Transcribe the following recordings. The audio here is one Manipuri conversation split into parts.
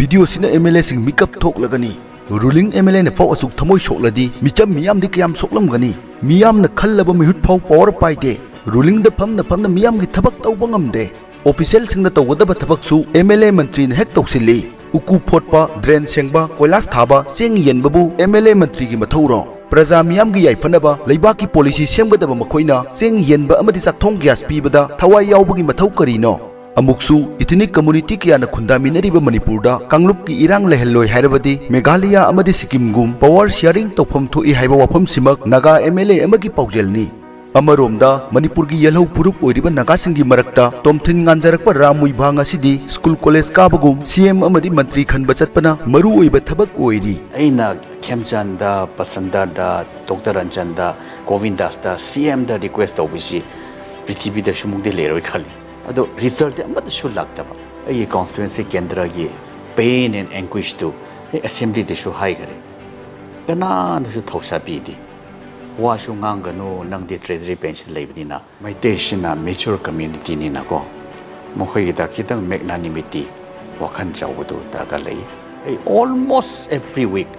वीडियो सिना MLA सिंग मिकअप थोकलगनी रूलिंग MLA ने फाउ असुक थमोय सोकलदी मिचम मियाम दि कयाम सोकलमगनी मियाम न खल्लब मिहुत फाउ पावर पाइदे रूलिंग द फमना मियाम की थबक तौबा ngamde ऑफिशियल सिंग न तौगदब थबकसु MLA मंत्री ने हेक तौसिल्ली उकु फोटपा ड्रेन सेंगबा कोइलास थाबा चेंग येनबबु MLA मंत्री की मथौरो प्रजा मियाम की याइफनबा लेबाक की पॉलिसी सेमगदब मखोइना चेंग येनबा अमदि चाकथोंग ग्यास पीबदा थवाई यावबगी मथौ करिनो अमुक्सु इथनिक कम्युनिटी कियाना खुंदामिनरिबा मणिपुरदा कांगलुप की इरांग लेहल्लोय हायरबदि मेघालय अमदि सिक्किमगुम पावर शेयरिंग तौफम थोई हायबा वफम सिमक नागा MLA अमगी पाउजेलनी अमरोमदा मणिपुर की येलहौ फुरुप ओइरिबा नागासिंगी मरक्ता तोमथिन nganjarакpa रामुइभा ngасidi स्कूल कॉलेज काबगुम CM अमदि मंत्री खनबा चतपना मरु ओइबा थबक ओइरि अइना खेमचंदा पसंदादा डॉक्टर रंजनदा गोविंदासदा CM दा रिक्वेस्ट तौबिसि पृथ्वीदा सुमुगदे लेरोय खाली अदो रिजल्ट अमदसु लागतबा अइ कॉन्स्टिट्यूएंसी केंद्र की pen and anguish to assembly देशु हाइगरे कनानसु थौसा Pidi Vashu ngangganu nangdi treasury pension leibnina maiteshina mature community ni nako mokhoi da khitang magnanimity wakhan chawdu daga lei ai almost every week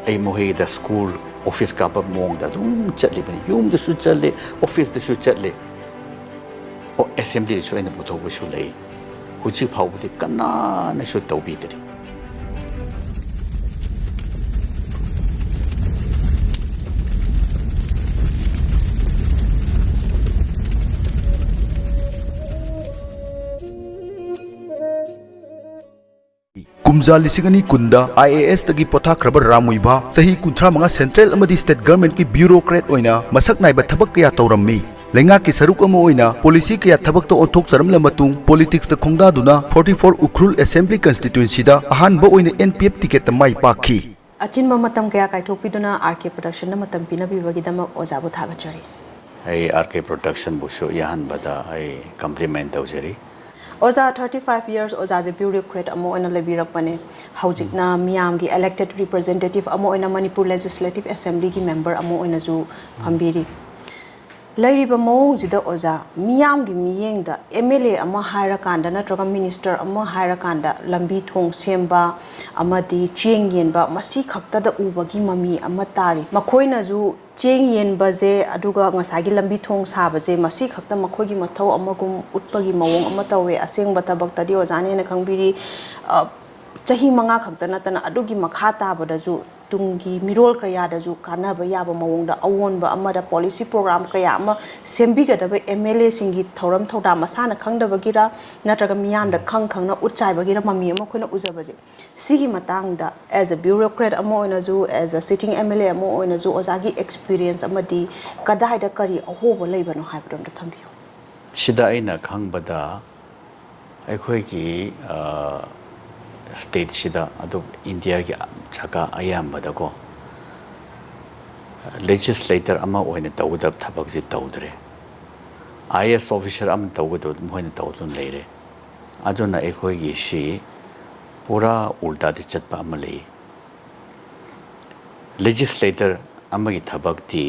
ai mohi da school office ka ba mong da dum chatli bani yum da su chatle office da su chatle o assembly su ena putho bu su lei huchi phawdi kana na su tawbi dri कुमजा लिसिंगनी कुंदा IAS तगी पोथाख्रब रामुइभा सही 35 सेंट्रल अमदि स्टेट गवर्नमेंट की ब्यूरोक्रेट ओइना मसक नाइबा थबक कया तौरम्मी लेंगा की सरुक अमो ओइना पॉलिसी कया थबक तो ओंथोक सरमला मतुंग पॉलिटिक्स त खोंगदादुना 44 उखरुल असेंबली कंस्टिट्युएंसी दा अहानबा ओइना NPF टिकेट माई पाखी अचिन मतम कया काइथोकपिदुना RK प्रोडक्शन मतम पिनबिबगिदम ओजाबु थागचरी ai RK प्रोडक्शन बुसु याहन बदा ai कॉम्प्लीमेंट तौजरी ओजा 35 years ओजा जे ब्यूरोक्रेट अमो ओइना लेबिरकपने हौजिकना मियाम की इलेक्टेड रिप्रेजेंटेटिव अमो ओइना मणिपुर लेजिस्लेटिव असेंबली की मेंबर अमो ओइना जु फंबिरी लैरिबा मौजिदा ओजा मियाम की मियेंगदा MLA अमो हायरा कांदा नत्रगा मिनिस्टर अमो हायरा कांदा लंबी थोंग सेमबा अमदि चेंग येनबा मसी खक्तदा उबगी ममी अमा तारी मखोइना जु चेंग येनबजे अदुगा ngसागी लंबी थोंग साबजे मसी खक्ता मखोगी मथौ अमगुम उटपगी मवोंग अमा तवे असेंगबा तबक्तदि ओजाने न खंबिरी चही मंगा खक्ता नतना अदुगी मखा ताबदजु तुंगी मिरोल कयादजु कानबा याबा मवोंगदा अवोनबा अमदा पॉलिसी प्रोग्राम कया अमा सेम्बिगदबा MLA सिंगी थौरम थौदा मसाना खंगदबगिरा नत्रगा मियामदा खंगखंगना उच्चाइबगिरा ममी अमा खोना उजबजे सिगी मतांगदा एज अ ब्यूरोक्रेट अमा ओइनाजु एज अ सिटिंग MLA अमा ओइनाजु ओजागी एक्सपीरियंस अमदी कदाइदा करी अहोबो लेबनो हाइबदमदा थंबियो सिदा आइना खंगबदा अखोइगी स्टेट सिदा अदो इंडिया की छका अयामबदा को लेजिस्लेटर अमा ओइना तौदब थबक जि तौदरे IAS ऑफिसर अम तौगदो मोइना तौदुन लेरे अदोना अखोइगी सि पूरा उल्टा दि चतपा अमा ले लेजिस्लेटर अमा की थबक ति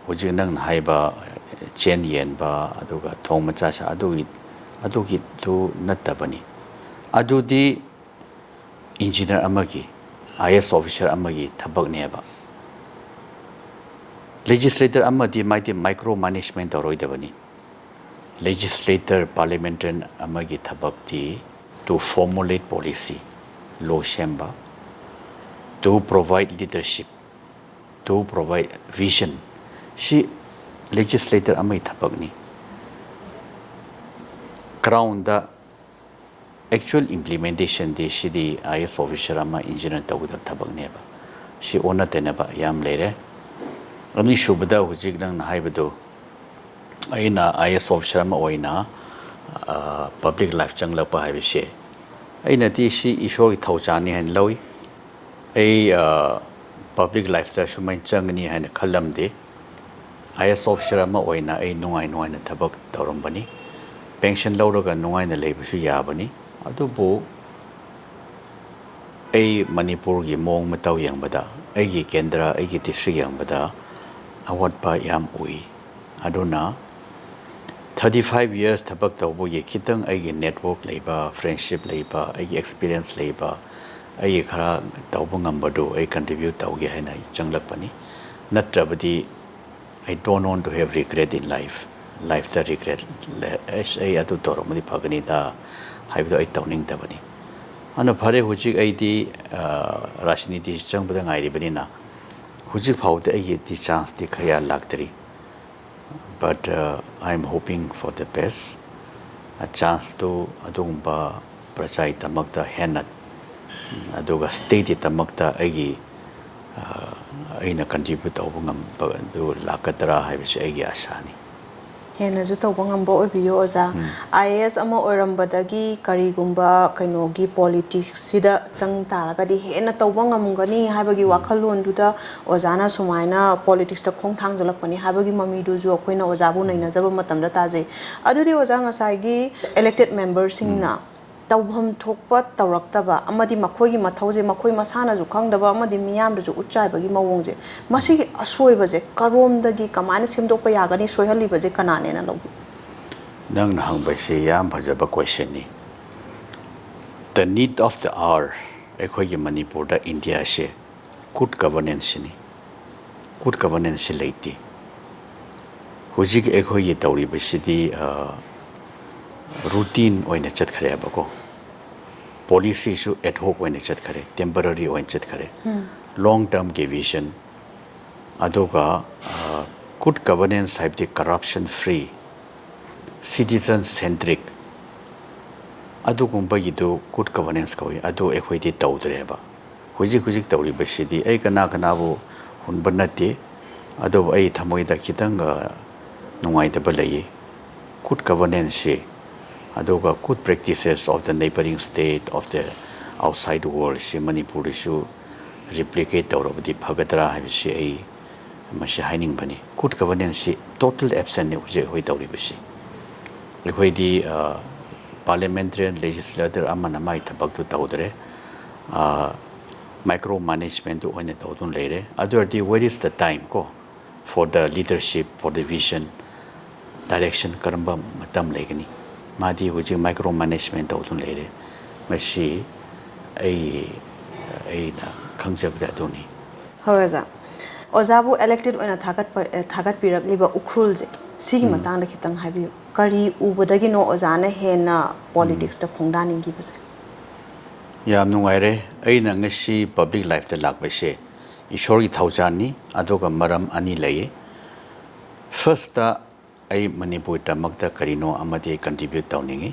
होजि नंग हाइबा चेन येनबा अदुगा थोंग मचा सा अदुगी तो नत्तबनी अदुदी इंजीनियर अमगी IAS ऑफिसर अमगी थबक नेबा लेजिस्लेटर अमदी माइटी माइक्रो मैनेजमेंट तौरोइदबनी लेजिस्लेटर पार्लियामेंटरियन अमगी थबक ती टू फॉर्मुलेट पॉलिसी लॉ सेम्बा to provide leadership to provide vision सी लेजिस्लेटर अमगी थबकनी क्राउन दा actual implementation de shidi IAS officer ama engineer tawda thabak neba shi ona tenaba yam lere ani shubada hujik nang haibado aina IAS officer ama oina public life changla pa haibe she aina ti shi ishor ki thauchani han loi ai public life da shumai changni han khalam de IAS officer ama oina ai nungai na thabak tawrambani pension lawraga nungai na leibusu yabani अदुबो ए मणिपुर की मोंग मतौ यंगबदा एगी केंद्र एगी डिस्ट्रिक्ट यंगबदा अवटपा याम उई अदुना 35 years tabak tawbo ye khitang ai network leiba friendship leiba ai experience leiba ai khara tawbo ngamba do ai contribute tawge haina changlak pani natrabadi I don't want to have regret in life the regret as ai atu toromadi phagani da haibdo ai tawning tabani ana phare hujik ai di rajniti changbada ngai ri bani na hujik phaude ai di chance di khaya lagtri but I'm hoping for the best a chance to adungba prachai tamakta henat aduga state tamakta ai aina contribute tawbo ngam do lakatra haibisi ai asani hena ju tawbo ngambo obiyo oza IAS ama oirambadagi karigumba kainogi politics sida chang taragadi hena tawbo ngamgani haibagi wakhalon duda ozana sumaina politics ta khong thang jalakpani haibagi mami du ju akoina ozabu naina jaba matamda taje adudi oza ngasai elected members singna tawbam thokpa tawraktaba amadi makhoigi mathauje makhoi masana ju khangdaba amadi miyam ju uchai bagi mawongje masigi asoi baje karomdagi kamana semdokpa yagani soihali baje kanane na lobu nang na hang baise yam bhajaba question ni the need of the hour ekhoigi manipur da india she good governance ni good governance leiti hujik ekhoigi tawri basidi routine oina chat khare abako policy issue ad hoc oina chat khare temporary oina chat khare long term ke vision adoga good governance type the corruption free citizen centric adugumba yidu good governance ko adu ekhoi di tawdre ba hujik tawri basidi ai kana bu hunbanati adu ai thamoi da khitang nungai da balai good governance adoga good practices of the neighboring state of the outside world si manipur issue replicate tawrabadi phagatra habisi ai mashi haining bani good governance total absent ne huje hoi tawri bisi ekhoi di parliamentary and legislature amana mai thabak tu tawdre micro management tu oine tawdun leire adordi where is the time ko for the leadership for the vision direction karamba matam legani madi huji micro management tawdun leire mashi ai na khangjabda duni hoza ozabu elected oina thagat pirak liba ukrul je sigi matang da khitang habi kari ubodagi no ozana hena politics da khongdan ingi base yam nungaire aina ngasi public life da lakbase ishori thaujani adoga maram ani leye first ta ai manipur tamakta karino amade contribute tawningi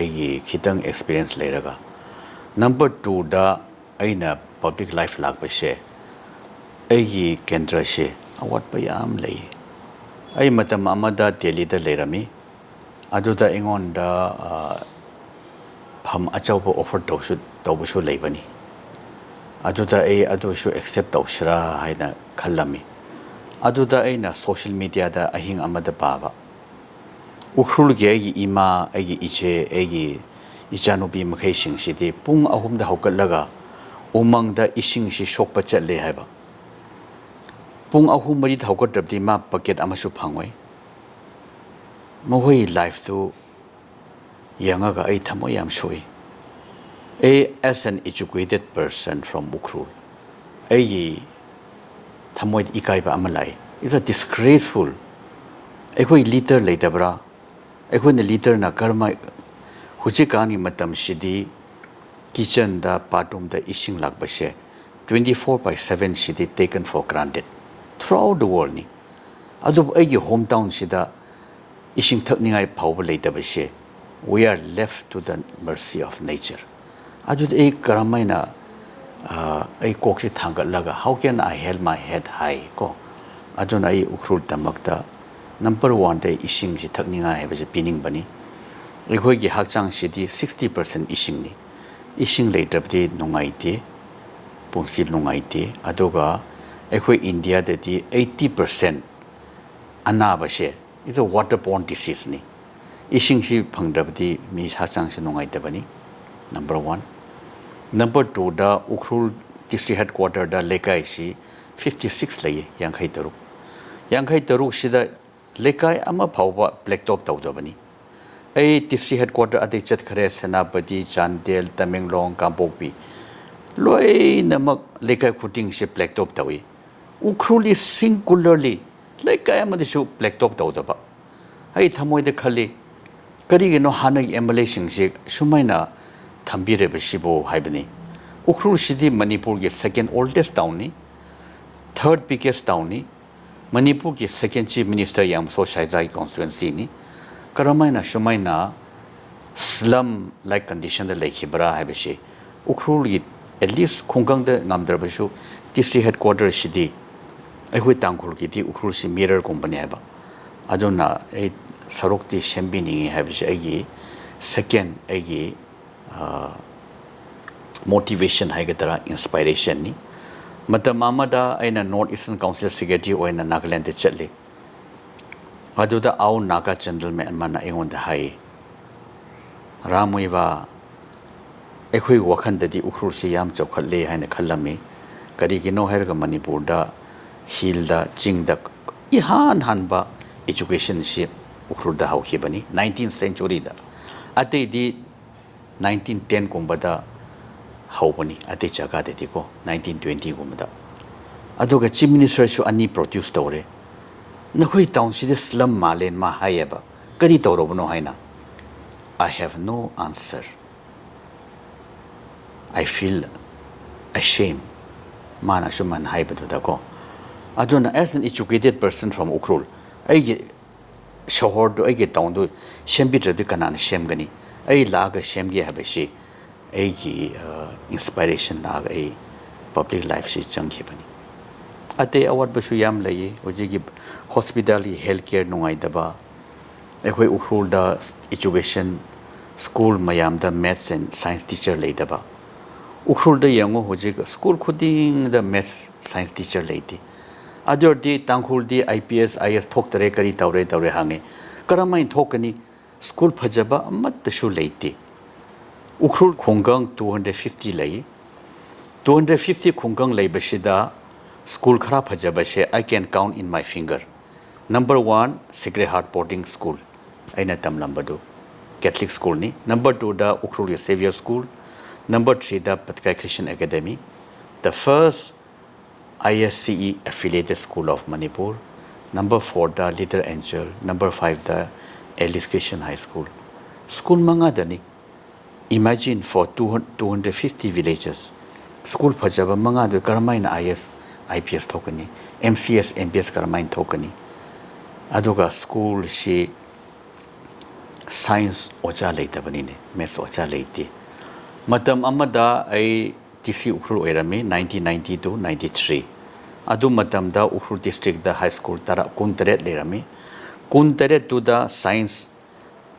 ai khitang experience leiraga number 2 da aina public life lakbase ai kendra she awat payam lei ai matam amada delhi da leirami aduda engon da pham achauba offer tawsu leibani aduda ai adusu accept tawsira haina khallami aduda aina social media da ahing amada baba ukhul ge ai ima ai iche ai ichanubi makhai sing sidi pung ahum da hokalaga umang da ising si sokpa chatle haiba pung ahum mari thokotrabdi ma packet amasu phangoi mohoi life tu yanga ga ai thamo yam soi as an educated person from Ukhrul ai thamoi ikai ba amalai is a disgraceful ekoi leader leitabra ekoi ne leader na karma hujikani matam sidi kitchen da patum da ising lakbase 24/7 sidi taken for granted throughout the world ni adu ai hometown sida ising thakningai phawba leitabase we are left to the mercy of nature adu ai karamaina ai koksi thangalaga how can I hold my head high ko aduna ai ukrul tamakta number 1 day ising si thakningai haibase pining bani ekhoi gi hakchang sidi 60% ising ni ising leitabdi nungaite pungsi nungaite adoga ekhoi India de 80% anabase is a waterborne disease ni ising si phangdabdi mi hakchang si nungaite bani number 1 number 2 da Ukhrul district headquarter da lekai si 56 lay yankhai taruk sida lekai ama phawba blacktop tawdabani ai district headquarter ade chat khare senapati chandel tamenglong kampokpi loi namak lekai khuting se blacktop tawi ukhruli singularly lekai ama disu blacktop tawdaba ai thamoi de khali kari geno hanai MLA singse sumaina thambire basibo haibani ukhrul sidi manipur ge second oldest town ni third biggest town ni manipur ge second chief minister yam so shaizai constituency ni karamaina sumaina slum like condition de lekhibra haibasi ukhrul gi at least khunggang de ngamdar basu district headquarter sidi ai hui tangkhul gi di ukhrul si mirror company haiba adona ai sarokti shembini haibasi ai second ai motivation haigadara inspiration ni matamamada aina north eastern council secretary oina Nagaland de chatli aduda au naga gentleman mana engonda hai ramuiwa ekhoi wakhan dadi ukhrul si yam chokhalle haina khallami kari gino hairga manipur da hill da ching da ihan hanba education si ukhrul da haukhibani 19th century da ate di 1910 kumbada haubani ate jaga de diko 1920 kumbada aduga chief minister su ani produce tore nakhoi town si de slum malen ma hayaba kari torobono haina I have no answer I feel ashamed mana shuman haibadu da ko aduna as an educated person from Ukhrul ai shahar do ai town do shembitra de kanana shemgani ai laga shemge habashi ai inspiration laga ai public life si changkhibani ate award basu yam lai ojigi hospital healthcare nungai daba ekhoi Ukhrul da education school mayam da maths and science teacher lai daba Ukhrul da yango hojig school khuding da maths science teacher laiti ador di tangkhul di IPS IS thok tare kari tawre hange karamai thokani school phajaba amat shu leiti Ukhrul khunggang 250 lei 250 khunggang lei basida school khara phajaba se I can count in my finger number 1 Sacred Heart boarding school aina tam number 2 Catholic school ni number 2 da Ukhrul Savior school number 3 da Patkai Christian Academy the first ISCE affiliated school of Manipur number 4 da Little Angel number 5 da Alice Christian High School. School manga dani. Imagine for 250 villages. School phajaba manga do karamain IS IPS thokani. MCS MPS karamain thokani. Aduga school si science ocha leita bani ne. Maths ocha leiti. Matam amada ai TC Ukhrul oirami 1990 to 93. Adu matam da Ukhrul district da high school tara kuntaret lerami. Kuntare to the science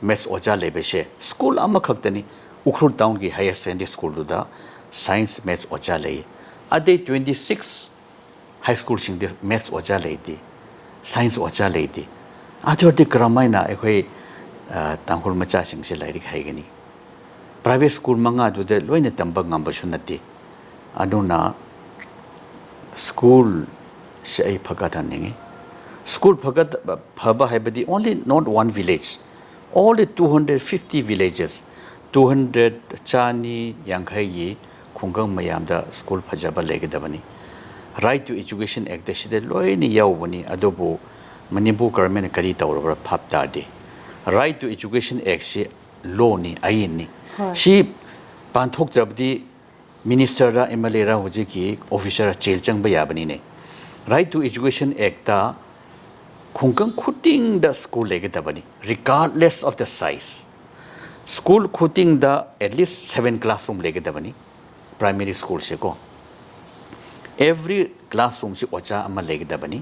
maths oja lebeshe school ama khaktani Ukhrul town ki higher secondary school to the science maths oja lei ade 26 high school sing the maths oja leiti science oja leiti athor de kramaina ekhoi tangkhul macha sing se lairi khaigani private school manga do de loina tamba ngamba sunati aduna school se ai phagata ningi school phagat phaba haibadi only not one village all the 250 villages 200 chani yanghai yi khunggang mayam da school phajaba legedabani right to education act da side loini yawbani adobo manipur government kari tawra phapta de right to education act si law ni ayin ni si panthok jabdi minister ra MLA ra hoje ki officer jail changba yabani ne right to education act ta khungkang khuting da school legedabani regardless of the size school khuting da at least 7 classroom legedabani primary school se ko every classroom si ocha ama legedabani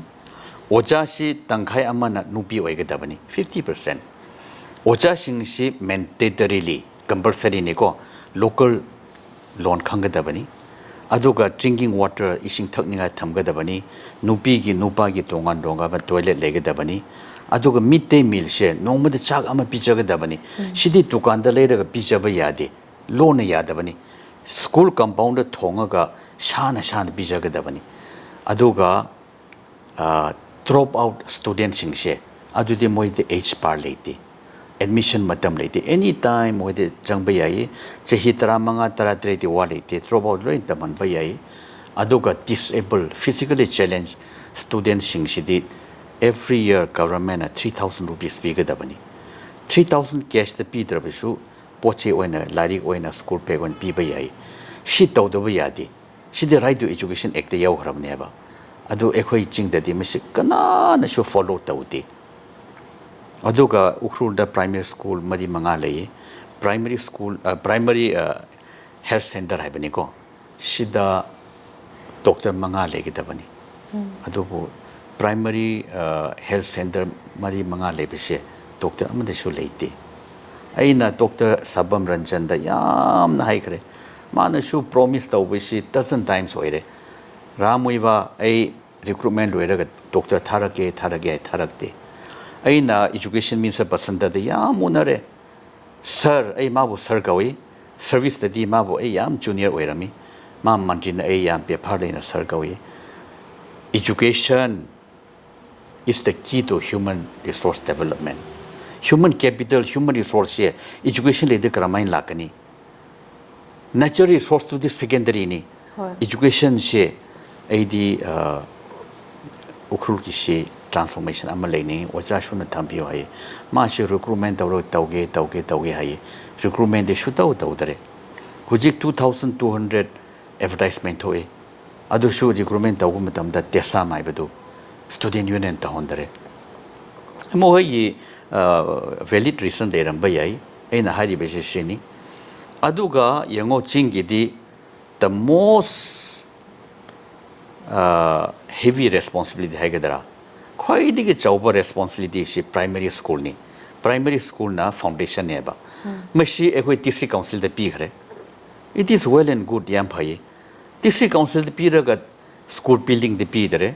ocha si tangkhai ama na nupi oigedabani 50% ocha sing si mandatorily compulsory ne ko local loan khangedabani aduga drinking water ising thakninga thamgadabani nupi gi nupa gi tongan donga ba toilet legedabani aduga midday meal she nongmada chak ama pijagadabani sidi dukan da leiraga pijaba yade lona yadabani school compound da thongaga shana pijagadabani aduga drop out students sing she adudi moide age par leite admission matam leite anytime moide jangba yai chahi tara manga tara tre ti wa leite drop out loin taman ba yai aduga disabled physically challenged students sing sidi every year government 3000 rupees bi ga dabani 3000 cash the pi drabisu poche oina lari oina school pay on pi ba yai shi taw do ba yadi shi the right to education act yaw hrabne ba adu ekhoi ching da di misi kana na shu follow tawdi aduga ukrul da primary school mari manga lei primary school primary health center hai bani ko shida doctor manga legi da bani adugo primary health center mari manga le bise doctor amade shu leite aina doctor sabam ranjan da yam na hai kare mana shu promise taw bisi dozen times oire ramuiwa ai recruitment loiraga doctor tharake aina education minister pasanda da yam munare sir ai mabu sir gawi service da di mabu ai yam junior oirami ma manjin ai yam pe pharleina sir gawi education is the key to human resource development human capital human resource education le de kramain lakani natural resource to the secondary ni education she ai di ukrul ki she transformation ama leini oja shuna thambiyo hai ma she recruitment tawge hai recruitment de shu taw dare hujik 2200 advertisement hoye adu shu recruitment taw matam da tesa mai badu student union ta hondare mo hai valid reason de ram bai ai aina hari be she ni aduga yango chingi di the most heavy responsibility hai gadara khoi dige chauba responsibility shi primary school na foundation ne ba mashi ekoi tc council da pi gre it is well and good yam phai tc council da pi raga school building da pi dare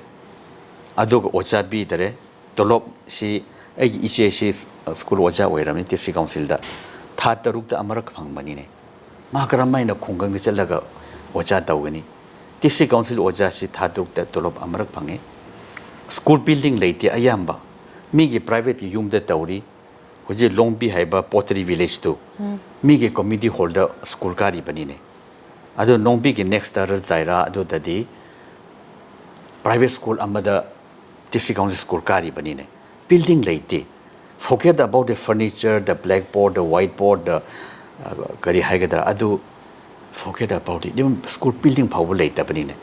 adog ocha bi dare tolop shi ai iche shi school ocha oirami tc council da tha taruk da amarak phangmani ne ma karamai na khunggang de chalaga ocha tawgani tc council ocha shi tha taruk da tolop amarak phange school building leite ayamba migi private yum da tawri hoje longbi haiba pottery village to migi community holder school kari bani ne ado longbi ki next star zaira ado dadi private school amada tc council school kari bani ne building leite forget about the furniture the blackboard the whiteboard the kari haigada ado forget about it even school building power leite bani ne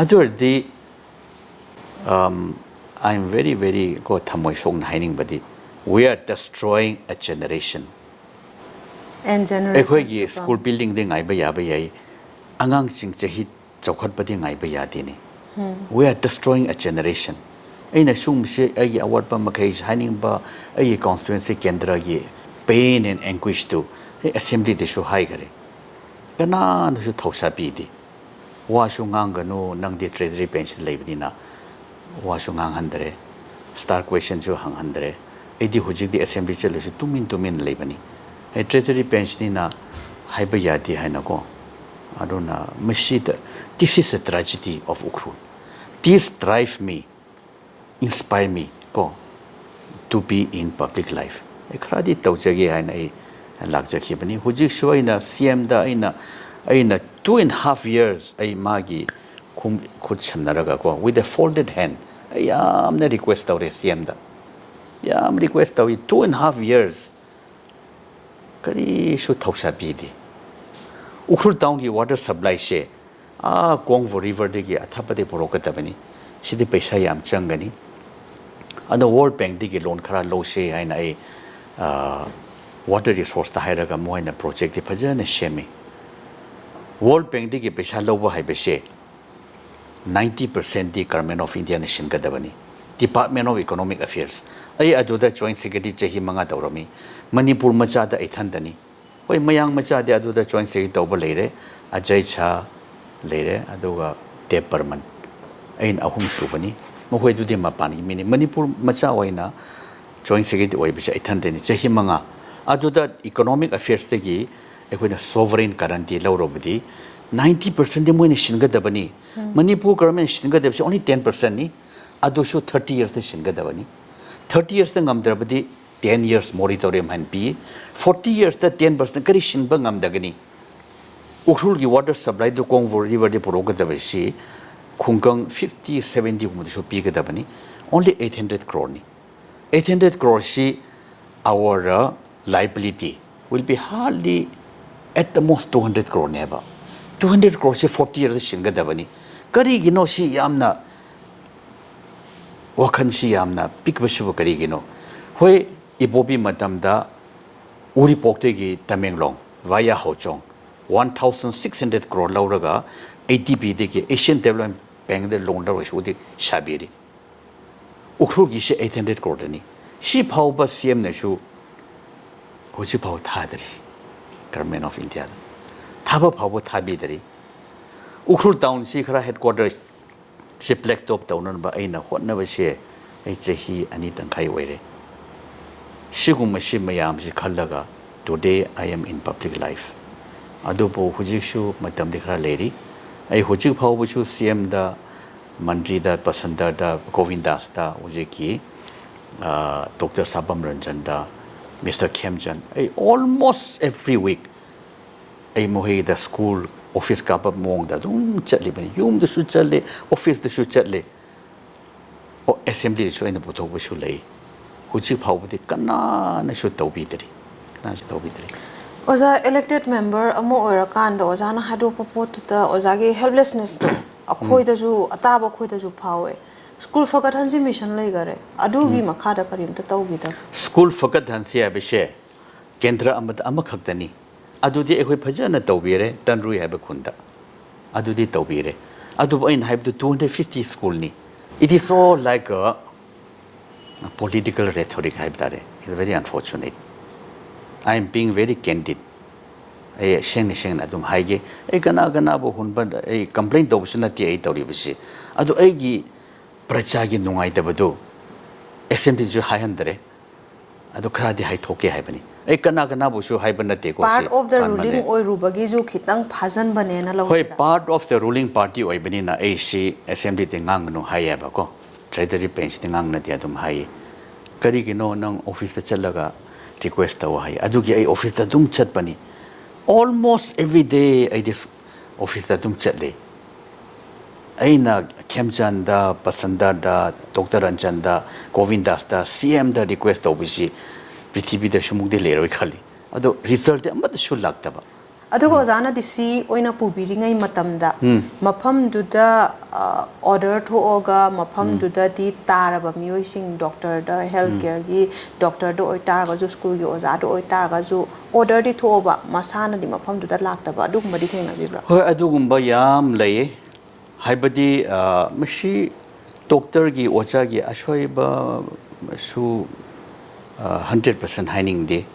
ado the I'm very, very good thamoy song hiding, but we are destroying a generation. And generations to school building ding I bay angang sing chahit chokhat bading I bay dini. We are destroying a generation. Ain assume say a award pa makai hiding ba a constituency kendra ye pain and anguish to assembly de show high gare. Kana no should thosa bidi. Washunganga no nang de treasury pension labdina. Washungang handre star question jo hang handre edi hujik di assembly chelo ju tumin lebani e treasury pension na haiba yadi haina ko aduna mashid this is a tragedy of ukrul this drive me inspire me ko to be in public life e khradi tawjagi haina e lakjaki bani hujik shoina cm da aina 2.5 years ai magi could chanaraga ko with a folded hand yam na request our CM da yam request our 2.5 years kari shu thausa bi di ukhul town ki water supply she Kongvo river de ki athapade porokata bani sidi paisa yam changani and the world bank de ki loan khara lo she haina ai water resource ta hairaga moina project de phajana shemi world bank de ki paisa lo ba hai be she 90% the government of India nation gadabani Department of Economic Affairs ai aduda joint secretary chahi manga tawrami Manipur macha da ithandani hoi mayang macha de aduda joint secretary tawba leire Ajay Cha leire aduga Deb Burman ain ahum subani mohoi du de mapani mini Manipur macha hoina joint secretary oi bicha ithandani chahi manga aduda economic affairs tegi ekoina sovereign guarantee lawrobdi 90% de moine shingadabani Manipur government shingadabsi only 10% ni adosho 30 years de shingadabani 30 years the ngamdrabadi 10 years moratorium han pi 40 years the 10% kari shinba ngamdagani ukhul gi water supply do kongvor river de poroga da besi khungkang 50 70 gum de so pi ga da bani only 800 crore ni 800 crore shi our liability will be hardly at the most 200 crore never 200 crore shi 40 years shinga da bani kari gi no shi yamna wakhan shi yamna pikba shu kari gi no hoi ibobi matamda uri pokte gi tamenglong via hochong 1600 crore lauraga ADB de ki Asian Development Bank de loan da ro di shabiri ukhru gi she 800 crore ni shi phau ba CM na shu ho chi phau thadri government of India thaba phau ba thabi dari ukhru town si khara headquarters she black top town ba aina hotna ba she ai chahi ani tangkai oire sigum shi mayam si khallaga today I am in public life adubo hujishu matam dikhra leri ai hujik phawbu CM da mandri da pasanda da Govindas da ujiki Dr. Sabam Ranjan da Mr. Kemjan ai almost every week ai mohi da school office ka pa mong da dum chatli bani yum da su chatle office da su chatle o assembly su ina buto bu su lei hujik phawbu de kana na su tawbi dari kana su tawbi dari Oza elected member amo orakan da oza na hadu popot ta oza ge helplessness to akhoi da ju ataba khoi da ju phawe school fakat hanji mission lai gare adu gi makha da karim ta tawgi da school fakat hansi abishe kendra amad amakhak tani adu di ekhoi phajana tawbire tanrui haba khunda adu di tawbire adu in have to 250 school ni it is all like a political rhetoric hype dare it is very unfortunate I am being very candid. I sheng adum haige. I gana bo hunba I complain to busna ti I tori bisi. Adu I gi praja gi nungai da badu. Assembly ju hai handre. Adu khara di hai thoke hai bani. I gana bo su hai banna te ko part of the ruling oi rubagi ju khitang phajan bane na lo. Hoi part of the ruling party oi bani na I si assembly te ngang no hai ba ko. Treasury bench te ngang na ti adum hai. Kari gi no nang office ta chalaga request tawa hai adugi ai office ta dum chat pani almost every day I this office ta dum chat le aina Kemjan da Pasanda da Dr. Anjan da Govindas da CM da request tawbisi prithvi da shumuk de leroi khali ado result amad shu lakta ba adugo ozana disi oina pubiri ngai matamda mafam du da order tho oga mafam du da di taraba mioi sing doctor da health care gi doctor do oi targa ju school gi oza do oi targa ju order di tho ba masana di mafam du da lakta ba adugum di thena bibra hoi adugum ba yam lei haibadi mashi doctor gi ocha gi ashoi ba su 100% haining de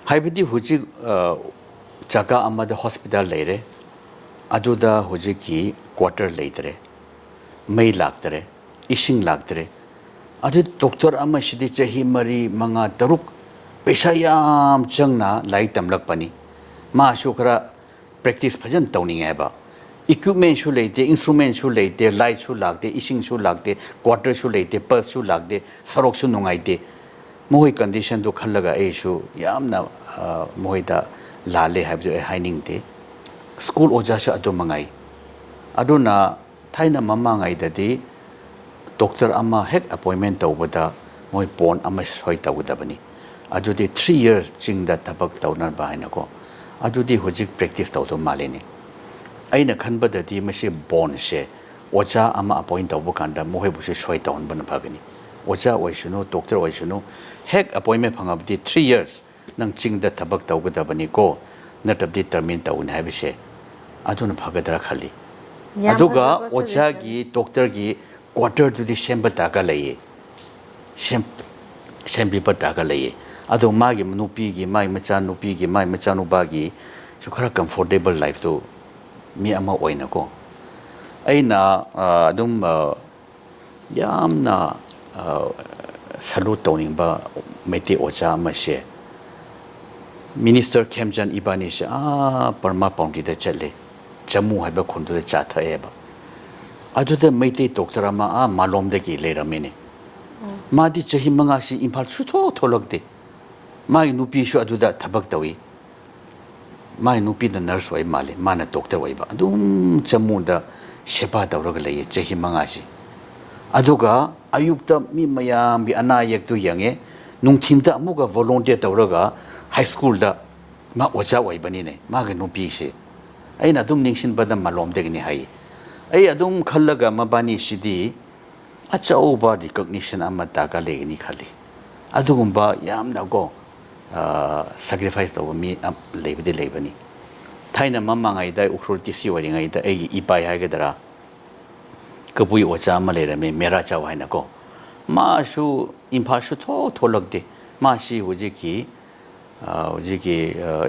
haibadi huji jaga amada hospital leire aduda hojiki quarter leitre mai lagtre ising lagtre adu doctor ama shidi chahi mari manga taruk pesa yam changna lai tamlak pani ma shukra practice bhajan tawning eba equipment shu leite instrument shu leite light shu lagte ising shu lagte quarter shu leite pulse shu lagte sarok shu nungaite moi condition do khallaga e shu yamna moida lale have jo haining de school oja sha adu mangai aduna thaina mama ngai dadi doctor ama head appointment tawbada moi pon ama soi tawdabani adudi 3 years chingda tabak tawnar baina ko adudi hojik practice tawdo malene aina khanbadadi masi bon se oja ama appoint tawbu kanda mohe busi soi tawn ban bhagani oja oisuno doctor oisuno head appointment phangabdi 3 years nang chingda tabak tawgadabani ko natabdi termin tawun haibise aduna bhagadra khali aduga ocha gi doctor gi quarter to the same bataga laye same bataga laye adu magi nupi gi mai macha nupi gi mai macha nu ba gi so khara comfortable life to mi ama oina ko aina adum yamna salute tawning ba meti ocha ma she Minister Kemjan Ibani se Burma Boundary da chatle Jammu haiba khundu da cha thae ba adu da maiti doctor ama malom de ki le ramene मादी चाही मंगासी इम्फाल सुथो थोलकते माई नुपीसु अदुदा थबक तवी माई नुपी द नर्स वै माले माना डॉक्टर वैबा अदुम चमुदा सेवा तौरग लैये चाही मंगासी अदुगा अयुक्ता मी मयाम बि अना यक्तु यंगे नुंथिंदा अमुगा वॉलंटियर तौरगा हाई स्कूल दा मा ओजा वैबनी ने मागे नुपीसे अैना अदुम निंगसिन बदम मालोम देगनी हाई ऐ अदुम खल्लगा मबानी सिदी अचौबा रिकॉग्निशन अमा ताका लेगनी खाली अदुगुंबा यामना गो sacrifice तब मी लेबदे लेबनी थाइना ममांगाइदा उखरुल टिसी वरिंगाइदा एगी इपाई हागदरा कबुई ओचा मा लेरमे मेरा चाव हाइना को मासु इम्फासु थोलकदे मासी हुजिकी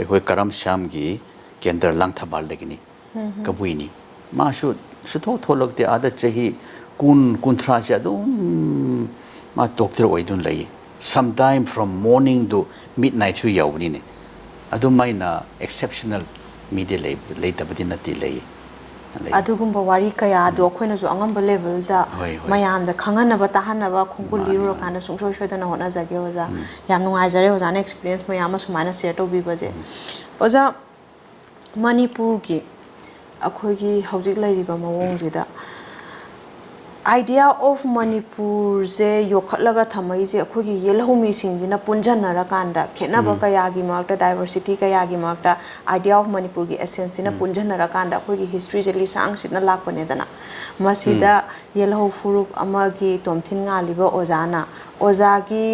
एखोय करम श्याम की केंद्र लांगथबाल लेगनी कबुईनी मासु सुथो थोलकदे आदा चही कुंथ्रा से अदुम मा डॉक्टर ओइदुन लई sometime from morning to midnight hu yawni ne adum maina exceptional media lay tabadi nati lay adugumba wari kaya do khoina ju angam level da mayam da khangana ba tahana ba khungul liru kana sungsoi soi da na hona jage oja yam nungai jare oja na experience mayam sumana share to bi baje oja manipur ki akhoi gi hojik lairi ba mawong ji da idea of Manipur je yokhatlaga thamai je akhogi yelhomi singjina punjanara kanda khenaba kaya gi markta diversity kaya gi markta idea of Manipur gi essence na punjanara kanda akhogi history je li sang sina lakpane dana masida yelho furup ama gi tomthin nga liba ozana oza gi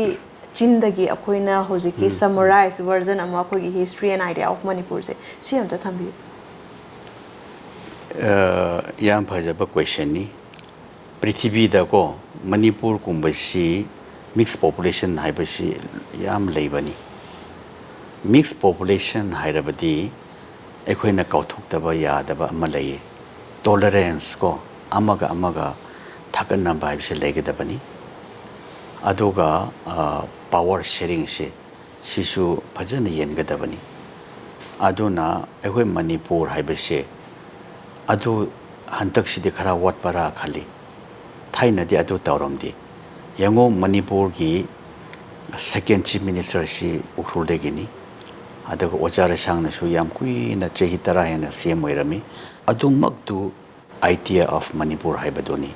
chindagi akhoina hojiki summarized version ama akhogi history and idea of Manipur je si amta thambi yam phajaba question ni Prithvi दको Manipur कुंबसी mix population हाइबसी yam लेबनी mix population हाइरबदी एखोइना कौथोक्तबा यादबा अमा लैये टॉलरेंस को अमगा थाकना बाइबसे लेगदबनी अदुगा पावर शेयरिंग से सिसु फजन येनगदबनी अदुना एखोइ मणिपुर हाइबसे अदु हंतकसिदि खरा वाटपरा खाली थाइना दि अदु तौरमदि यंगो मणिपुर की सेकेंड चीफ मिनिस्टर सी उखरुल देगिनी अदग ओजार सांगनसु याम कुइना चही तरा हेना सीएम ओइरमी अदुमक्तु आइडिया ऑफ मणिपुर हाइबदोनी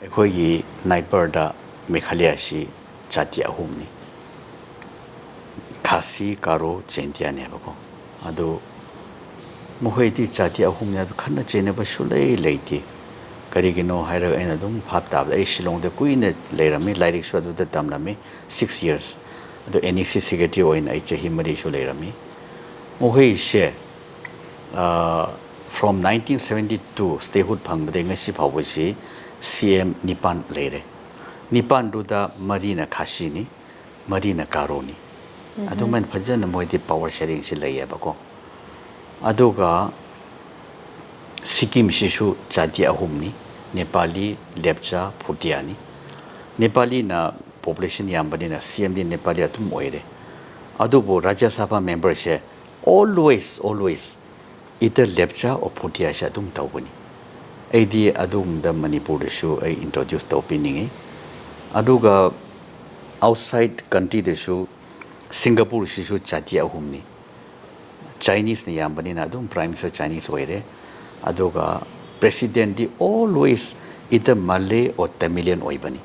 एखोगी नाइबर दा मेघालय सी जाति अहुमनी खासी कारो चेंटिया नेबको अदु मोहैदि जाति अहुमने अदु खन्ना चेनेबा सुलै लैति करिगिनो हाइर ऐना दुम भाप ताब ए शिलोंग दे कुइने लेरमी लाइरिक सु अदु तमलमी 6 years अदु एनएक्सी सेक्रेटरी ओइन आई चही मरी सु लेरमी मोहै से from 1972 स्टेहुड फंगबदे ngasi फावबसी सीएम निपान लेरे निपान दुदा मरीना खासीनी मरीना कारोनी अदु मन फजन मोइदि पावर शेयरिंग से लैयबको अदुगा सिक्किम सिसु जाति अहुमनी नेपाली लेप्चा फुटियानी नेपाली ना पॉपुलेशन यामबनी ना सीएम दी नेपाली अतुम ओइरे अदुबो राज्य सभा मेंबर से always इधर लेप्चा और फुटिया से अतुम तौबनी एदी अदुम द मणिपुर दसु ए इंट्रोड्यूस तौपिनिंगे अदुगा आउटसाइड कंट्री दसु सिंगापुर सिसु जाति अहुमनी चाइनीज ने यामबनी ना अदुम प्राइम मिनिस्टर चाइनीज ओइरे अदुगा प्रेसिडेंट दी always इधर मले और तमिलियन ओइबनी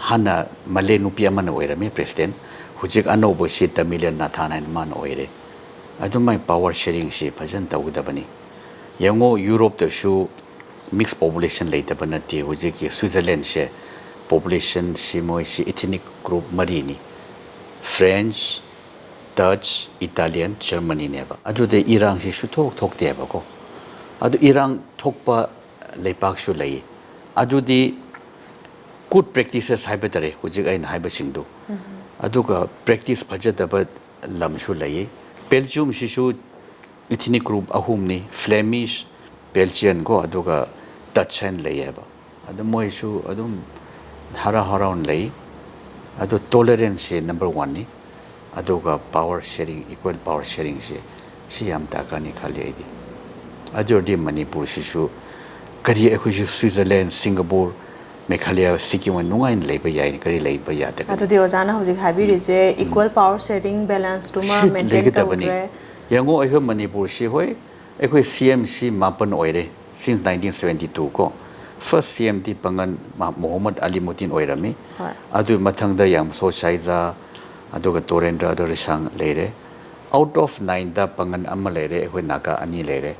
हाना मले नुपी अमन ओइरमे प्रेसिडेंट हुजिक अनोबो सि तमिलियन ना थानाइन मान ओइरे अदुमाय पावर शेयरिंग सि फजन तौगदबनी यंगो यूरोप दसु मिक्स पॉपुलेशन लेतबनती हुजिक स्विट्जरलैंड से पॉपुलेशन सि मोय सि एथनिक ग्रुप मरीनी फ्रेंच डच इटालियन जर्मनी नेबा अदुदे इरान सि सुथोक थोकतेबको अदु इरान थोकपा लेपाकसु लई अदुदी गुड प्रैक्टिसेस हाइबतरे हुजिक आइन हाइबसिंगदु अदुगा प्रैक्टिस फजदब लमसु लई बेल्जियम सिसु इथनिक ग्रुप अहुमनी फ्लेमिश बेल्जियन को अदुगा डच एंड लईबा अदु मोइसु अदुम हराउन लई अदु टॉलरेंस नंबर 1 नि अदुगा power sharing equal power sharing से सियाम ताकानी खाली आइदी अजोडी मणिपुर सिसु करी एखुजु Switzerland Singapore Meghalaya Sikkim wan nungai leiba yai kari leiba ya ta Atu di ozana hojik habiri equal power sharing balance to ma maintain tawdre yango ai Manipur si hoi ekoi CM si mapan oire since 1972 ko first CM di pangan Muhammad Ali Mutin oirami adu mathangda yam so saiza aduga Torendra adu risang leire out of 9 da pangan amma leire ekoi Naga ani leire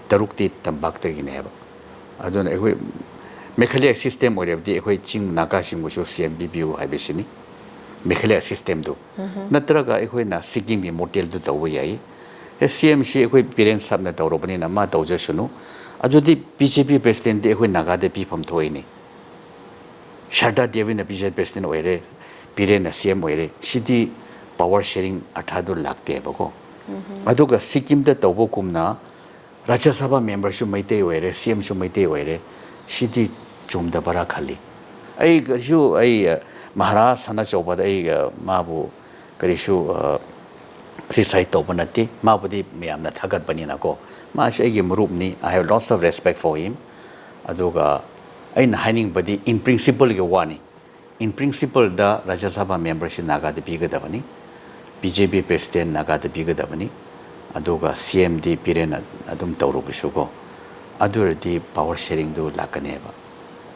tarukti tambak ta gineba aduna ekoi Meghalaya system oirabdi ekoi ching Naga simgusu CM BBU haibesini Meghalaya system do natraga ekoi na Sikkim mi model do tawo yai CMC ekoi parent sab na tawrobani na ma tawja sunu adudi BJP president de ekoi Naga de pi pham thoini Sharda Devi na BJP president oire parent na CM oire sidi power sharing athadu lakte bako aduga Sikkim da tawbo kumna Rajya Sabha member shu maite oire CM shu maite oire sidi chumda bara khali ai gaju ai Maharashtra sana chobada ai mabu karishu criticize tobanati mabudi miyamna thagat banina ko ma shegi murupni I have lots of respect for him aduga aina hining badi in principle ge wani in principle da Rajya Sabha membership Naga de bigadabani BJP president Naga de bigadabani aduga CMD pirena adum tawrubisugo adurdi power sharing do lakaneba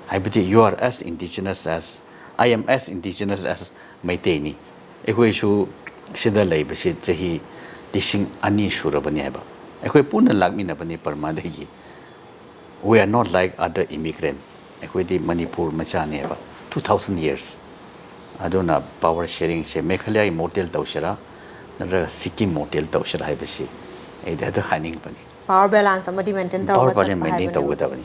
haibadi you are as indigenous as I am as indigenous as Maiteni ekoi shu sida leibasi chahi tising ani surabani haba ekoi puna lagmina bani parmadegi we are not like other immigrant ekoi di Manipur macha ne ba 2000 years aduna power sharing se Meghalaya model tawshara nara Sikkim model tawshara haibasi ei da haning bani power balance amadi maintain power tawba balance maintain tawgadabani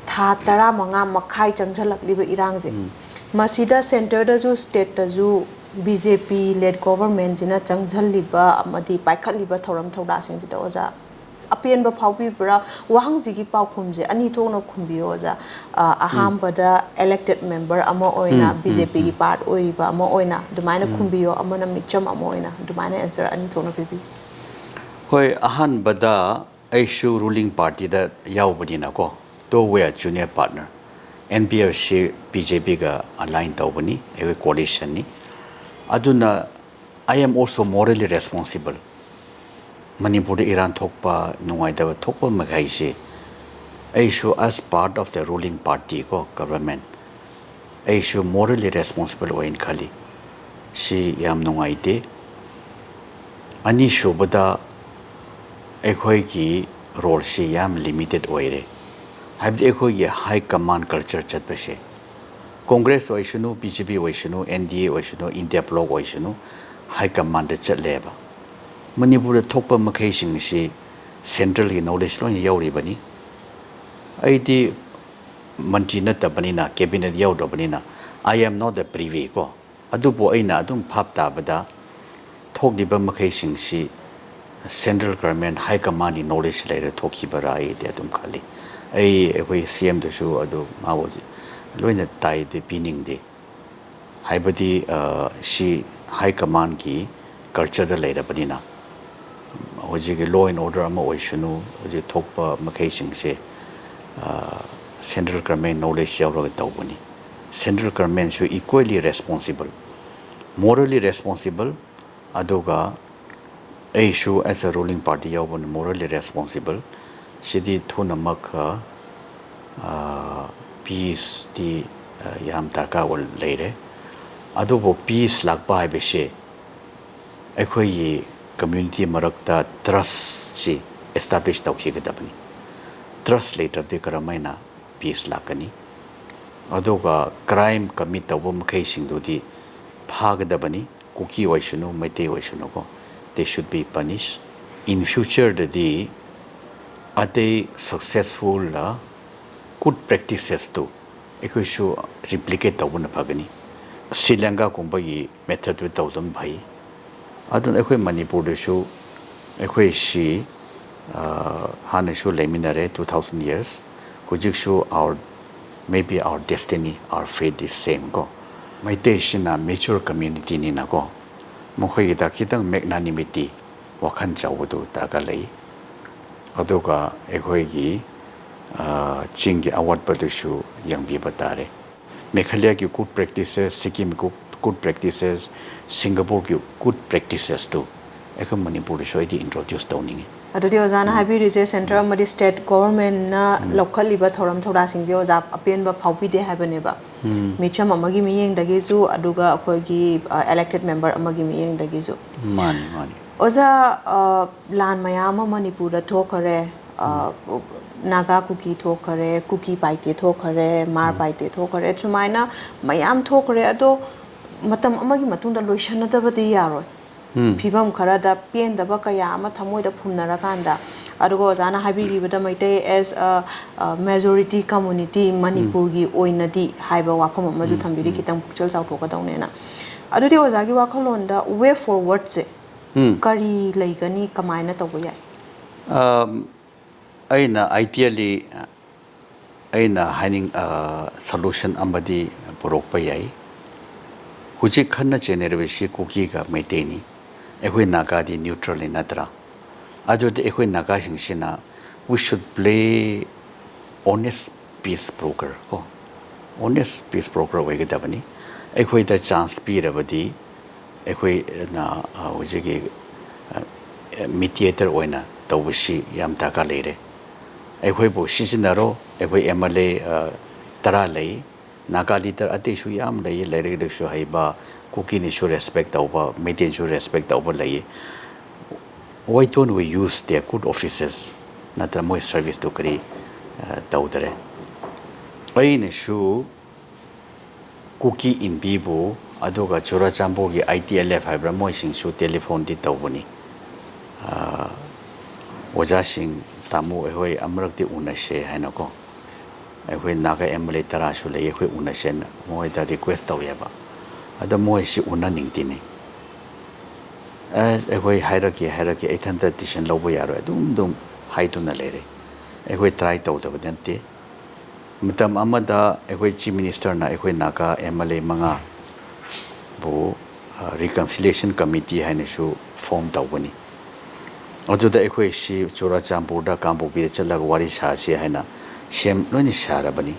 tha tara manga makhai changjalakliba irangje masida center da ju state da ju BJP led government jina changjaliba amadi paikhatliba thoram thoda sing jita oza apian ba phaubi bra wahang ji gi pau khumje ani thona khumbiyo oza aham bada elected member ama oina BJP gi part oiriba ama oina dumaina khumbiyo amana micham ama oina dumaina answer ani thona bibi hoi ahan bada aishu ruling party da yaubani na ko to we are junior partner NPF shi BJP ga align tawbani a coalition ni aduna I am also morally responsible Manipur Iran thokpa nungai da thokpa magai shi aishu as part of the ruling party ko government aishu morally responsible oin khali shi yam nungai de ani shobada ekhoi ki role shi yam limited oire habdi ekhoi ye high command culture chatbase Congress oishunu BJP oishunu NDA oishunu India bloc oishunu high command chatleba Manipur thokpa makhai sing si central ki knowledge lo yauri bani aidi mantri na tabani na cabinet yauro bani na I am not the privy ko adubo aina adum phap ta bada thokdiba makhai sing si central government high command ni knowledge later thoki bara ai de adum khali ai ekoi CM de su adu mawoji loina tai de pining de haibadi shi high command ki culture da later badina hoji ge law and order ama oishunu hoji thokpa makhai sing se central government knowledge yauro tawbani central government should equally responsible morally responsible aduga issue as a ruling party yaubon morally responsible shidi thuna makha peace di yam tarka wal leire adubo peace lakpa haibese ekhoi community marakta trust si establish tawkhigedabani trust later de karamaina peace lakani aduga crime commit tawbo makhai singdudi phagadabani kuki oishunu maite oishunu ko they should be punished in future the ate successful good practices to ekoi should replicate tawna phagani Sri Lanka kumbai method with tawdam bhai adun ekoi Manipur de shu ekoi shi hana shu leminare 2000 years kujik shu our maybe our destiny our fate is same go maite shina mature community ni na go mokhoi da khitang magnanimity wakhan chawdu ta ka lei aduga ekhoi gi Chingi awat padushu yang bi batare. Meghalaya ki good practices, Sikkim ki good practices, Singapore ki good practices too. Eko Manipur show di introduce tawning. Adudi ozana habi rije center amadi state government na local liba thoram thoda singje oza apen ba phaupi de habane ba. Micham amagi miyeng dagi ju aduga akogi elected member amagi miyeng dagi ju. Mani mani. Oza lan mayama Manipur da thokare Naga cookie thokare, cookie paite thokare, mar paite thokare, chumaina mayam thokare ado matam amagi matunda loishana da badi yaroi. Pibam karada pien da baka yama thamoi da phumnara kanda adugo jana habiri bada maite as a majority community Manipur gi oinadi haiba wafam amaju thambiri kitang pukchal chaw thoka dawnena adudi ozagi wakhalon da way forward se kari leigani kamaina tawbo yai Aina ideally aina having solution amadi porokpa yai hujik khanna generation cookie ga maiteni ekoi naga di neutral in natra ajode ekoi naga singshina we should play honest peace broker oh honest peace broker we ga bani ekoi da chance pi rabadi ekoi na hujigi mediator oina tawshi yam taka leire ekoi bo sisinaro ekoi MLA tara lei naga leader ate shu yam lei leire de shu haiba cookie ni should respect over maintain should respect over lei why don't we use their good offices natra moi service to kari daudare ai ne shu cookie in bibo adoga chura chambo gi ITLF haibra moi sing shu telephone di tawbani oja sing tamu ehoi amrak ti unase haina ko ehoi naga MLA tara shu lei ehoi unase moi da request tawya ba ada moi si una ningtini as ehoi hierarchy ethanta decision lobo yaro dum haituna lere ehoi try taw da badante mutam amada ehoi chief minister na ehoi naga MLA manga bu reconciliation committee haina shu form tawbani aduda ekoi si churachampur da kambobi chalaga wari sa si haina sem loni sarabani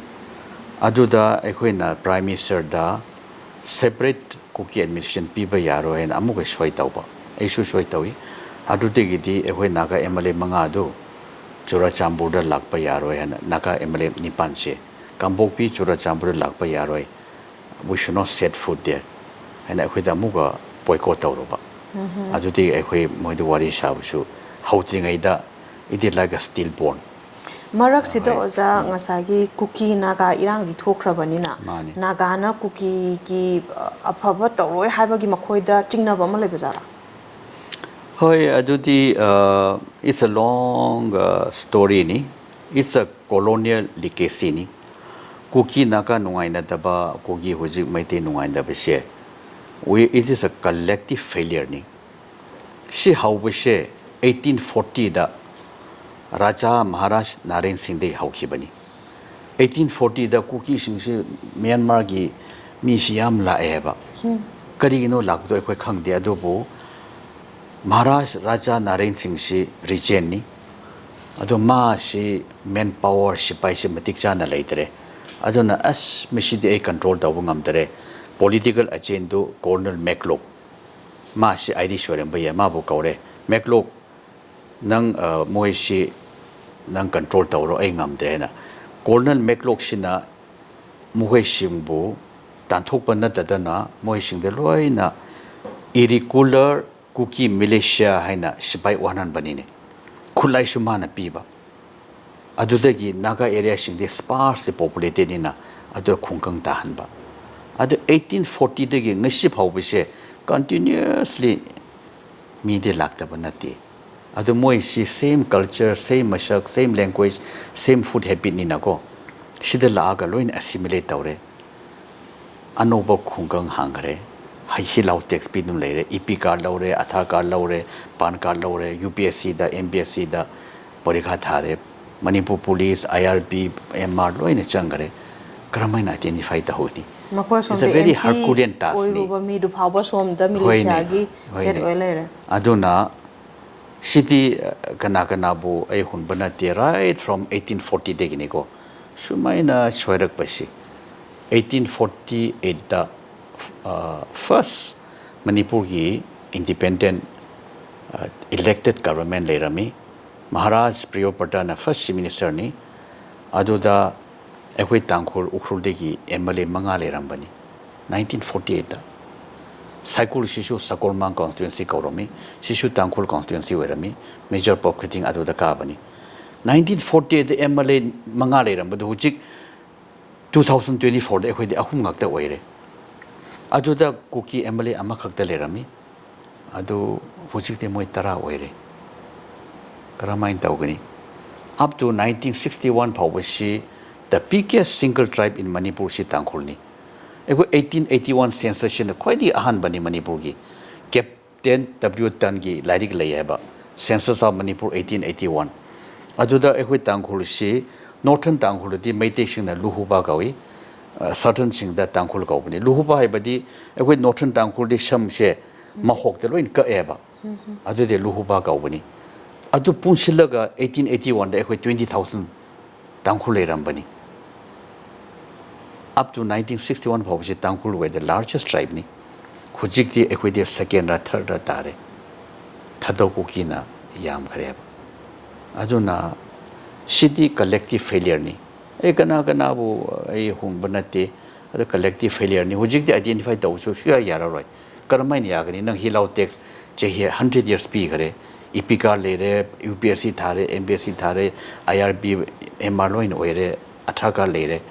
aduda ekoi na prime minister da separate cookie administration piba yaro haina amuga soi tawba aisu soi tawi adudegi di ekoi naga MLA manga do churachampur da lakpa yaro haina naga MLA nipan se kambobi churachampur da lakpa yaro we should not set foot there haina ekoi da amuga boycott tawroba adudi ekoi moidu wari sabusu hautingaida it is like a stillborn marak sida oza ngasagi cookie naga irang di thokrabani na naga na cookie ki afaba tawroi haibagi makhoida chingnaba ma leibajara hoi adudi it's a long story ni it's a colonial legacy ni cookie naga nungaina daba cookie hojik maite nungaina bese it is a collective failure ni she how bese 1840 da Raja Maharaj Naren Singh de haukhibani 1840 da cookie sing se Myanmar gi mi siam la eba karigino lakdo ekoi khangde adobo Maharaj Raja Naren Singh si regent ni ado ma si manpower sipai se matik chana leitre adona as misi de control da bungam dare political agenda Colonel Maclock ma si Irish were mba ma bo kaure Maclock nang moi si nang control tawro ai ngam de na Colonel Maclock sina muhai simbu tanthok pan na tadana moi sing de loina irregular cookie militia haina sipai wanan banine khulai sumana piba adudagi naga area sing de sparsely populated ina adu khungkang ta hanba adu 1840 dagi ngasi phawbise continuously media lakta banati adu moi si same culture same mashak same language same food habit ni nako sida laaga loin assimilate tawre anoba khungkang hangre hai hilau tax pinum leire EP card lawre Aadhaar card lawre PAN card lawre UPSC da MPSC da parikha thare Manipur police IRB MR loin changare karamaina identify ta hoti it's a very Herculean task ni mi du phawba som da militia gi head oilere aduna City Kanakanabu, a Hunbanati, right from 1840 Deginigo. Shumaina Shoirak Bashi. 1848, the first Manipuri independent elected government Lerami, Maharaj Priyopatana, first Chief Minister ni, Aduda Ekwe Tankul Ukrudegi, MLA Mangale Rambani, 1948. Cycle Shishu Sakolman constituency Koromi, Shishu Tankul constituency Werami, major pocketing Aduda Kabani. 1948, the MLA Mangale Rambadu Hujik 2024, the Ekwe Ahumaka Were. Aduda Kuki MLA Amakakta Lerami, Adu Hujik de Moitara Were. Karamain Taugani. Up to 1961, Pawashi, the biggest single tribe in Manipur, Shitankulni. 1881 census quite the Ahanbani Manipurgi. Captain W. Tangi, Ladik Layaba, census of Manipur 1881. Aduda Equitangulshi, Northern Tangulati, meditation and Luhuba Gawi, certain thing that Tangul Gopani. Luhuba Badi, Equit Northern Tanguli, Shamshe, Mahok, the Loin Kaeba. Adu de Luhuba Gopani. Adu Punshilaga 1881, the Equit 20,000 Tangule Rambani. Up to 1961, Pawashi Tangkul were the largest tribe ni. Hujikti Equity second or third tare. Tadokukina Yam Kareb. Aduna city collective failure ni. Ekanaganabu a humbanate, the collective failure ni. Hujikti identified those who are Yaroi. Karamani Yagani, Nang Hilau text, Jehi 100 years speaker, Ipika Lere, UPSC Tare, MBSC Tare, IRB, Emarloin Were, Ataka Lere.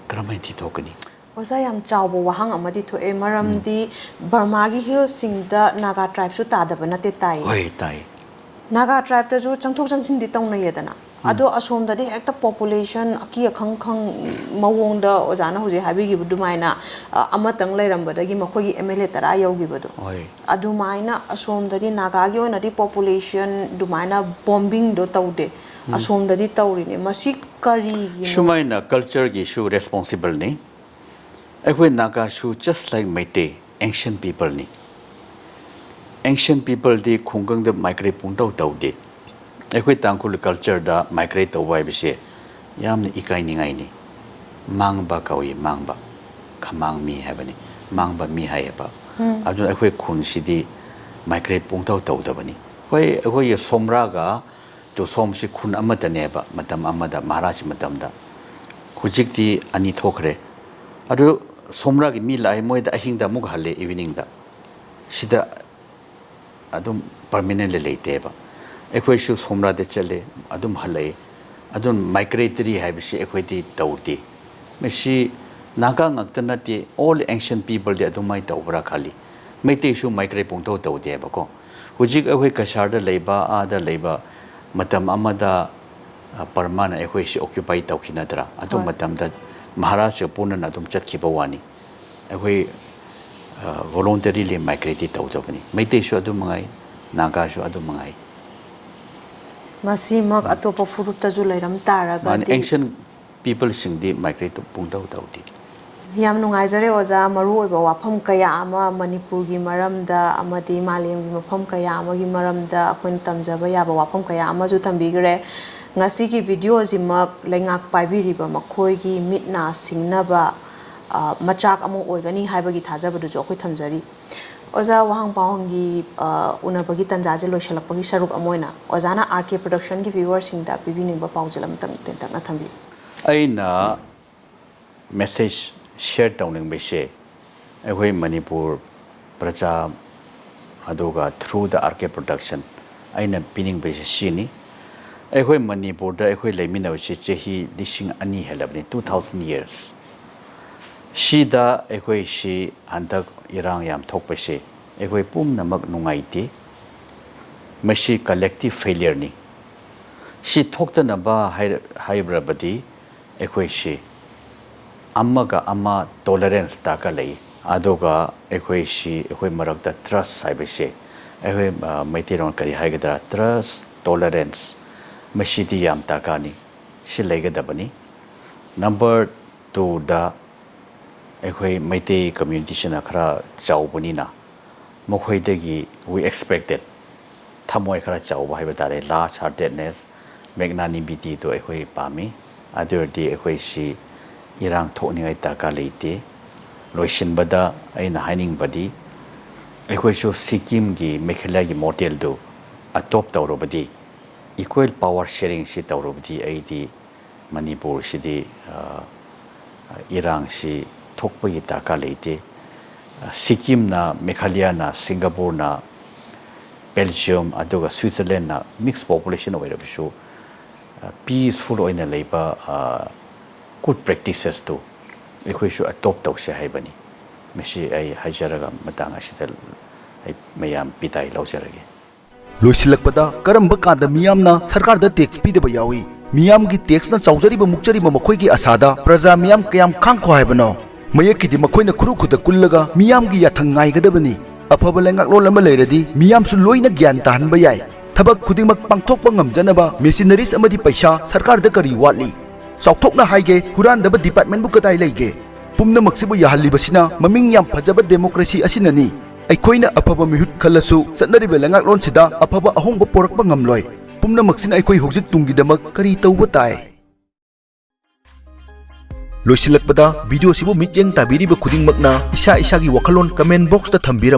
Karamenti Tokani. Osayam Chaubo Wahang Amadi to Emaram di Barmagi Hills sing the Naga tribe Sutada Banate Tai. Wait, Tai. Naga tribe to Changtok Samsin di Tong Yedana. Ado assume that the active population, Akia Kang Kang Mawonda, Ozana, who's a happy Dumaina, Amatang Leram, but again Makogi Emily Tarayo Gibodo. Adumaina assume that the Nagagio and the population Dumaina bombing do Taude. Assume that the Taurin, Masik Kari. Shumaina culture issue responsible ni. Ekwe Naga shu just like Meite, ancient people ni. Ancient people di Kungang the migrate punto Taude. Ekwe Tangkul culture da migrate away bishe. Yam ni ikai ni ngay ni. Mangba kawi mangba. Kamang mi habani. Mangba mi hayaba. Adun ekwe kun sidi migrate punto Tauda bani. Ekwe somraga. To some she kun amataneba, Madam Amada, Maharaj Madamda. Hujikti Ani Tokre. Adu Somragi Mila, I moed I think the Mughale evening da. Shida Adum permanently late teba. Equation Somra de Chele, Adum Hale, Adum migratory have she equity Tauti. Meshi Nagang Actanati, all ancient people the Adumai Taubra Kali. Mete issue migrate punto Taudebako. Hujik away Kasharda labor, other labor. Matam Amada Parmana Equation occupied Taukinadra, Adum Matam that Maharaj Punan Adum Chatkipawani. Away voluntarily migrated out of me. Mete Shadumangai, Nagashu Adumangai. Masimak Atopa Furutazulairam Taraga. Ancient people sing the migrate to Punta Tauti. Yam Nungazare was a Maru Wapam Kayama, Manipurgi Maramda, Amadi Malim, Mapam Kayama, Gimaramda, Quintam Zabaya, Wapam Kayama, Zutambigre, Nasiki videos in Mark, Langak Pibiriba, Makoigi, Mitna, Singnaba, Machak Amo Organi, Hybagi Tazaba, Jokitamzari. Oza Wang Pongi, Unabagitan Zazilo Shalapagi Saruk Amoina, Ozana RK production give viewers in that beginning of Pausalam Tanatambi. Aina message. Share downing Beshe, away Manipur, Praja Adoga through the RK production. Aina pinning Beshe Shini, away Manipur, the away Lemina Shehi dishing Ani Helabni, 2000 years. She da away she and the Irang Yam talk Beshe, away Pum Namak Nungaiti, Mashi collective failure ni. She talked on about Hybra Badi, away she. Amaga ama tolerance takalay adoga ekwe shi ekwe marakta trust saibese ekwe maitiron kari haigadra trust tolerance mashidi yam takani shi legadabani. Number 2 da ekwe maiti community shina khara chaubani na mokhoi degi we expected ꯊꯃꯣꯏ ꯈꯔ ꯆꯥꯎꯕ ꯍꯥꯏꯕ ꯇꯥꯔꯦ ꯂꯥꯔꯖ ꯍꯥꯔꯇꯦꯗꯅꯦꯁ ꯃꯦꯒꯅꯥꯅꯤꯃꯤꯇꯤꯗꯣ ꯑꯩꯈꯣꯏ ꯄꯥꯝꯃꯤ ꯑꯗꯨ ꯑꯣꯏꯔꯗꯤ ꯑꯩꯈꯣꯏꯁꯤ ꯏꯔꯥꯡ ꯊꯣꯛꯅꯤꯡꯉꯥꯏ ꯗꯔꯀꯥꯔ ꯂꯩꯇꯦ ꯂꯣꯏꯁꯤꯟꯕꯗ ꯑꯩꯅ ꯍꯥꯏꯅꯤꯡꯕꯗꯤ ꯑꯩꯈꯣꯏꯁꯨ ꯁꯤꯛꯀꯤꯝꯒꯤ ꯃꯦꯘꯥꯂꯌꯥꯒꯤ ꯃꯣꯗꯦꯜꯗꯨ ꯑꯗꯣꯞ ꯇꯧꯔꯕꯗꯤ ꯏꯀ꯭ꯋꯦꯜ ꯄꯥꯋꯔ ꯁꯦꯌꯔꯤꯡꯁꯤ ꯇꯧꯔꯕꯗꯤ ꯑꯩꯗꯤ ꯃꯅꯤꯄꯨꯔꯁꯤꯗꯤ ꯏꯔꯥꯡꯁꯤ ꯊꯣꯛꯄꯒꯤ ꯗꯔꯀꯥꯔ ꯂꯩꯇꯦ ꯁꯤꯛꯀꯤꯝꯅ ꯃꯦꯘꯥꯂꯌꯥꯅ ꯁꯤꯡꯒꯥꯄꯨꯔꯅ ꯕꯦꯜꯖꯤꯌꯝ ꯑꯗꯨꯒ ꯁ꯭ꯋꯤꯠꯖꯔꯂꯦꯟꯅ ꯃꯤꯛꯁ ꯄꯣꯄꯨꯂꯦꯁꯟ ꯑꯣꯏꯔꯕꯁꯨ ꯄꯤꯁꯐꯨꯜ ꯑꯣꯏꯅ ꯂꯩꯕ ꯒꯨꯗ ꯄ꯭ꯔꯦꯛꯇꯤꯁꯦꯁꯇꯨ ꯑꯩꯈꯣꯏꯁꯨ ꯑꯗꯣꯞ ꯇꯧꯁꯦ ꯍꯥꯏꯕꯅꯤ ꯃꯁꯤ ꯑꯩ ꯍꯥꯏꯖꯔꯒ ꯃꯇꯥꯡ ꯑꯁꯤꯗ ꯑꯩ ꯃꯌꯥꯝ ꯄꯤꯇꯥꯏ ꯂꯧꯖꯔꯒꯦ ꯂꯣꯏꯁꯤꯜꯂꯛꯄꯗ ꯀꯔꯝꯕ ꯀꯥꯟꯗ ꯃꯤꯌꯥꯝꯅ ꯁꯔꯀꯥꯔꯗ ꯇꯦꯛꯁ ꯄꯤꯗꯕ ꯌꯥꯎꯏ ꯃꯤꯌꯥꯝꯒꯤ ꯇꯦꯛꯁꯅ ꯆꯥꯎꯖꯔꯤꯕ ꯃꯨꯛꯆꯔꯤꯕ ꯃꯈꯣꯏꯒꯤ ꯑꯁꯥꯗ ꯄ꯭ꯔꯖꯥ ꯃꯤꯌꯥꯝ ꯀꯌꯥꯝ ꯈꯥꯡꯈꯣ ꯍꯥꯏꯕꯅꯣ ꯃꯌꯦꯛꯀꯤꯗꯤ ꯃꯈꯣꯏꯅ ꯈꯨꯔꯨ ꯈꯨꯗ ꯀꯨꯜꯂꯒ ꯃꯤꯌꯥꯝꯒꯤ ꯌꯥꯊꯪ ꯉꯥꯏꯒꯗꯕꯅꯤ ꯑꯐꯕ ꯂꯩꯉꯥꯛꯂꯣꯟ ꯑꯃ ꯂꯩꯔꯗꯤ ꯃꯤꯌꯥꯝꯁꯨ ꯂꯣꯏꯅ ꯒ꯭ꯌꯥꯟ ꯇꯥꯍꯟꯕ ꯌꯥꯏ ꯊꯕꯛ ꯈꯨꯗꯤꯡꯃꯛ ꯄꯥꯡꯊꯣꯛꯄ ꯉꯝꯖꯅꯕ ꯃꯦꯁꯤꯅꯔꯤꯁ ꯑꯃꯗꯤ ꯄꯩꯁꯥ ꯁꯔꯀꯥꯔꯗ ꯀꯔꯤ ꯋꯥꯠꯂꯤ ꯆꯥꯎꯊꯣꯛꯅ ꯍꯥꯏꯒꯦ ꯍꯨꯔꯥꯟꯗꯕ ꯗꯤꯄꯥꯔꯠꯃꯦꯟꯕꯨ ꯀꯗꯥꯏ ꯂꯩꯒꯦ ꯄꯨꯝꯅꯃꯛꯁꯤꯕꯨ ꯌꯥꯍꯜꯂꯤꯕꯁꯤꯅ ꯃꯃꯤꯡ ꯌꯥꯝ ꯐꯖꯕ ꯗꯦꯃꯣꯀ꯭ꯔꯦꯁꯤ ꯑꯁꯤꯅꯅꯤ ꯑꯩꯈꯣꯏꯅ ꯑꯐꯕ ꯃꯤꯍꯨꯠ ꯈꯜꯂꯁꯨ ꯆꯠꯅꯔꯤꯕ ꯂꯩꯉꯥꯛꯂꯣꯟꯁꯤꯗ ꯑꯐꯕ ꯑꯍꯣꯡꯕ ꯄꯣꯔꯛꯄ ꯉꯝꯂꯣꯏ ꯄꯨꯝꯅꯃꯛꯁꯤꯅ ꯑꯩꯈꯣꯏ ꯍꯧꯖꯤꯛ ꯇꯨꯡꯒꯤꯗꯃꯛ ꯀꯔꯤ ꯇꯧꯕ ꯇꯥꯏ ꯂꯣꯏꯁꯤꯜꯂꯛꯄꯗ ꯚꯤꯗꯤꯑꯣꯁꯤꯕꯨ ꯃꯤꯠꯌꯦꯡ ꯇꯥꯕꯤꯔꯤꯕ ꯈꯨꯗꯤꯡꯃꯛꯅ ꯏꯁꯥ ꯏꯁꯥꯒꯤ ꯋꯥꯈꯜꯂꯣꯟ ꯀꯃꯦꯟ ꯕꯣꯛꯁꯇ ꯊꯝꯕꯤꯔꯝꯃꯨ